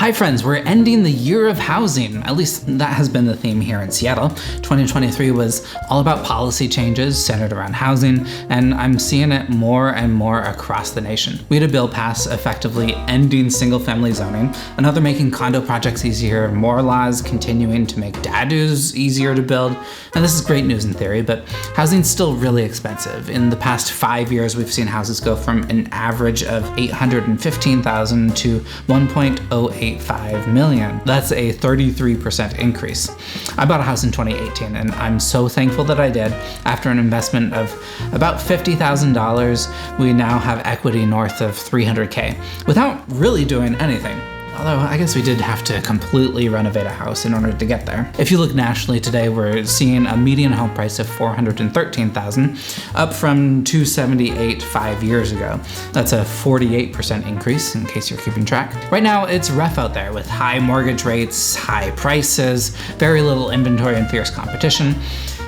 Hi friends, we're ending the year of housing. At least that has been the theme here in Seattle. 2023 was all about policy changes centered around housing, and I'm seeing it more and more across the nation. We had a bill pass effectively ending single-family zoning, another making condo projects easier, more laws continuing to make DADUs easier to build. And this is great news in theory, but housing's still really expensive. In the past 5 years, we've seen houses go from an average of $815,000 to 1.08 $8.5 million. That's a 33% increase. I bought a house in 2018 and I'm so thankful that I did. After an investment of about $50,000, we now have equity north of $300K without really doing anything. Although I guess we did have to completely renovate a house in order to get there. If you look nationally today, we're seeing a median home price of $413,000, up from $278 5 years ago. That's a 48% increase, in case you're keeping track. Right now, it's rough out there with high mortgage rates, high prices, very little inventory and fierce competition.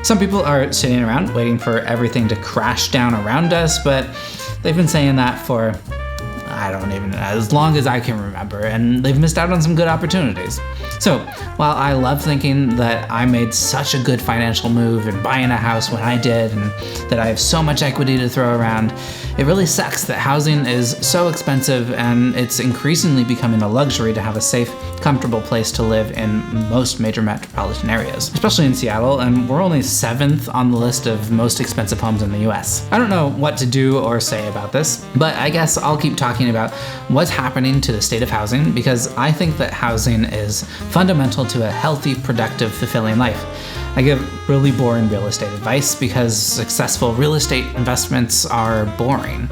Some people are sitting around waiting for everything to crash down around us, but they've been saying that for I don't even know, as long as I can remember, and they've missed out on some good opportunities. So, while I love thinking that I made such a good financial move in buying a house when I did, and that I have so much equity to throw around, it really sucks that housing is so expensive and it's increasingly becoming a luxury to have a safe, comfortable place to live in most major metropolitan areas, especially in Seattle, and we're only 7th on the list of most expensive homes in the US. I don't know what to do or say about this, but I guess I'll keep talking about what's happening to the state of housing, because I think that housing is fundamental to a healthy, productive, fulfilling life. I give really boring real estate advice because successful real estate investments are boring.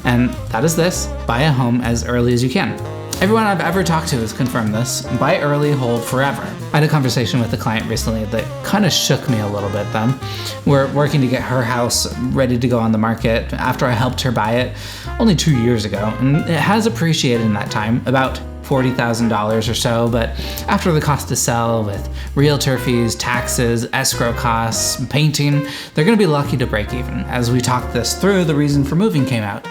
And that is this: buy a home as early as you can. Everyone I've ever talked to has confirmed this. Buy early, hold forever. I had a conversation with a client recently that kind of shook me a little bit though. We're working to get her house ready to go on the market after I helped her buy it only 2 years ago. And it has appreciated in that time, about $40,000 or so, but after the cost to sell with realtor fees, taxes, escrow costs, painting, they're gonna be lucky to break even. As we talked this through, the reason for moving came out.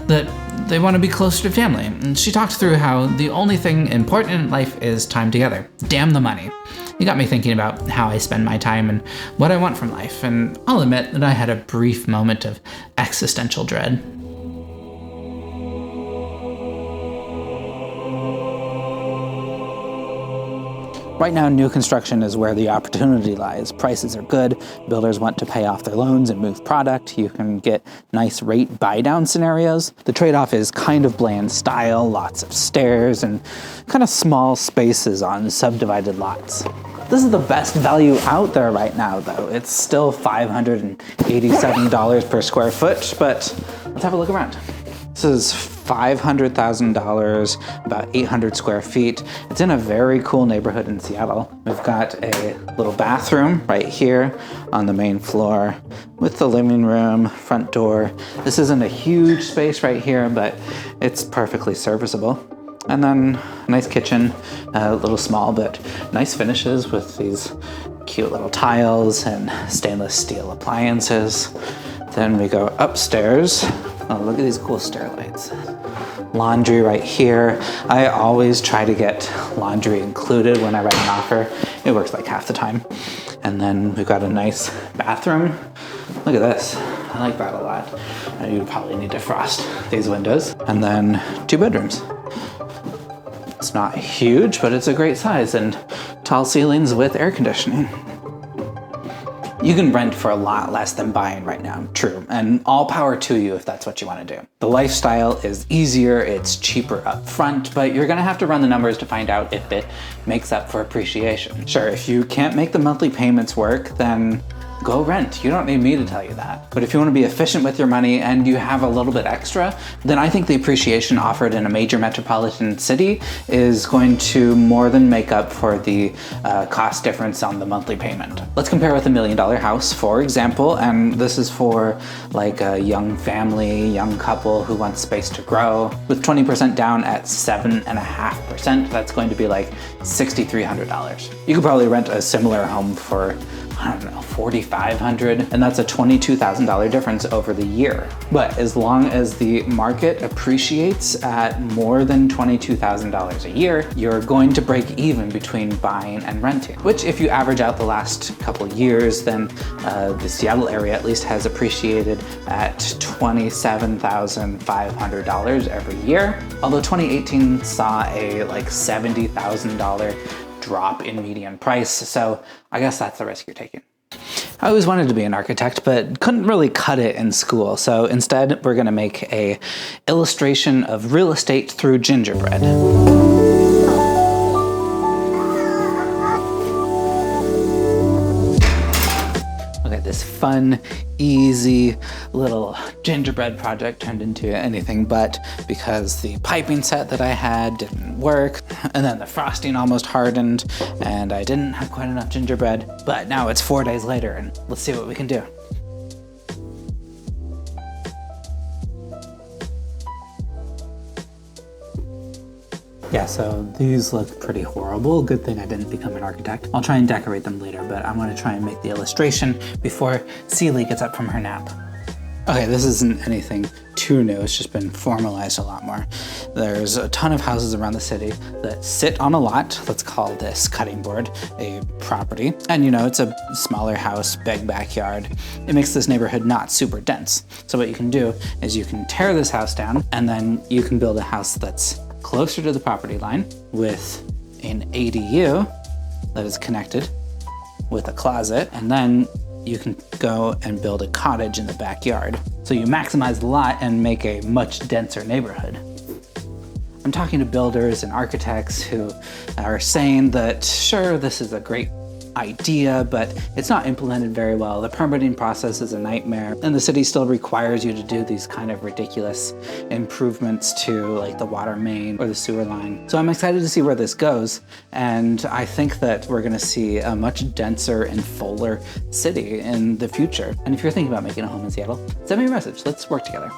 That they want to be closer to family. And she talked through how the only thing important in life is time together. Damn the money. It got me thinking about how I spend my time and what I want from life, and I'll admit that I had a brief moment of existential dread. Right now, new construction is where the opportunity lies. Prices are good, builders want to pay off their loans and move product. You can get nice rate buy-down scenarios. The trade-off is kind of bland style, lots of stairs, and kind of small spaces on subdivided lots. This is the best value out there right now, though. It's still $587 per square foot, but let's have a look around. This is $500,000, about 800 square feet. It's in a very cool neighborhood in Seattle. We've got a little bathroom right here on the main floor with the living room, front door. This isn't a huge space right here, but it's perfectly serviceable. And then a nice kitchen, a little small, but nice finishes with these cute little tiles and stainless steel appliances. Then we go upstairs. Oh, look at these cool stair lights. Laundry right here. I always try to get laundry included when I write an offer. It works like half the time. And then we've got a nice bathroom. Look at this. I like that a lot. You probably need to frost these windows. And then 2 bedrooms. It's not huge, but it's a great size, and tall ceilings with air conditioning. You can rent for a lot less than buying right now, true, and all power to you if that's what you want to do. The lifestyle is easier, it's cheaper up front, but you're gonna have to run the numbers to find out if it makes up for appreciation. Sure, if you can't make the monthly payments work, then go rent. You don't need me to tell you that. But if you want to be efficient with your money and you have a little bit extra, then I think the appreciation offered in a major metropolitan city is going to more than make up for the cost difference on the monthly payment. Let's compare with $1 million house, for example, and this is for like a young family, young couple who wants space to grow. With 20% down at 7.5%, that's going to be like $6,300. You could probably rent a similar home for I don't know, $4,500, and that's a $22,000 difference over the year. But as long as the market appreciates at more than $22,000 a year, you're going to break even between buying and renting, which if you average out the last couple of years, then the Seattle area at least has appreciated at $27,500 every year. Although 2018 saw a like $70,000 drop in median price, so I guess that's the risk you're taking. I always wanted to be an architect, but couldn't really cut it in school. So instead, we're gonna make a illustration of real estate through gingerbread. This fun, easy little gingerbread project turned into anything but, because the piping set that I had didn't work, and then the frosting almost hardened, and I didn't have quite enough gingerbread. But now it's 4 days later, and let's see what we can do. Yeah, so these look pretty horrible. Good thing I didn't become an architect. I'll try and decorate them later, but I want to try and make the illustration before Celie gets up from her nap. Okay, this isn't anything too new. It's just been formalized a lot more. There's a ton of houses around the city that sit on a lot. Let's call this cutting board a property. And you know, it's a smaller house, big backyard. It makes this neighborhood not super dense. So what you can do is you can tear this house down, and then you can build a house that's closer to the property line with an ADU that is connected with a closet, and then you can go and build a cottage in the backyard. So you maximize the lot and make a much denser neighborhood. I'm talking to builders and architects who are saying that, sure, this is a great idea, but it's not implemented very well. The permitting process is a nightmare, and the city still requires you to do these kind of ridiculous improvements to like the water main or the sewer line. So I'm excited to see where this goes, and I think that we're gonna see a much denser and fuller city in the future. And if you're thinking about making a home in Seattle, send me a message. Let's work together.